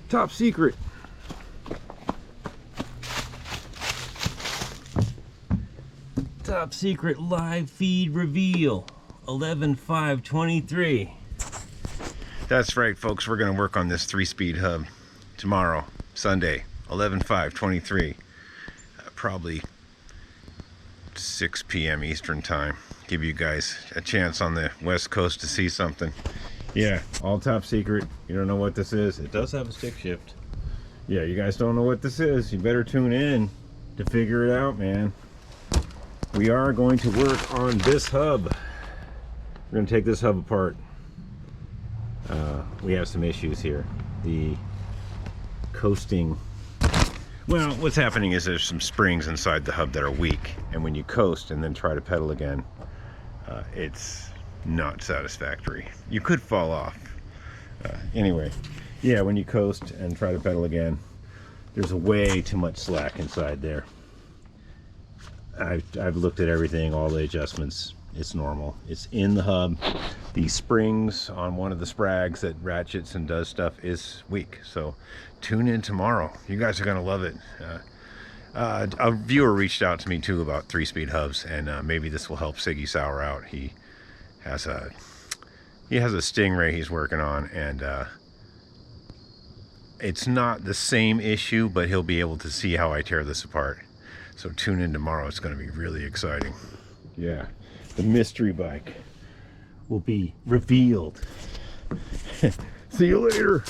Top secret. Top secret live feed reveal. 11/5/23. That's right, folks. We're going to work on this 3-speed hub tomorrow, Sunday, 11/5/23. Probably 6 p.m. Eastern time. Give you guys a chance on the West Coast to see something. Yeah, all top secret. You don't know what this is. It does have a stick shift. Yeah, you guys don't know what this is. You better tune in to figure it out, man. We are going to work on this hub. We're going to take this hub apart. We have some issues here. The coasting, well, what's happening is there's some springs inside the hub that are weak, and when you coast and then try to pedal again, it's not satisfactory. You could fall off. Anyway, yeah, when you coast and try to pedal again, there's way too much slack inside there. I've looked at everything, all the adjustments. It's normal. It's in the hub. The springs on one of the sprags that ratchets and does stuff is weak. So tune in tomorrow. You guys are going to love it. A viewer reached out to me too about 3-speed hubs, and maybe this will help Siggy Sauer out. He has a Stingray he's working on, and it's not the same issue, but he'll be able to see how I tear this apart. So tune in tomorrow. It's going to be really exciting. Yeah, the mystery bike will be revealed. See you later.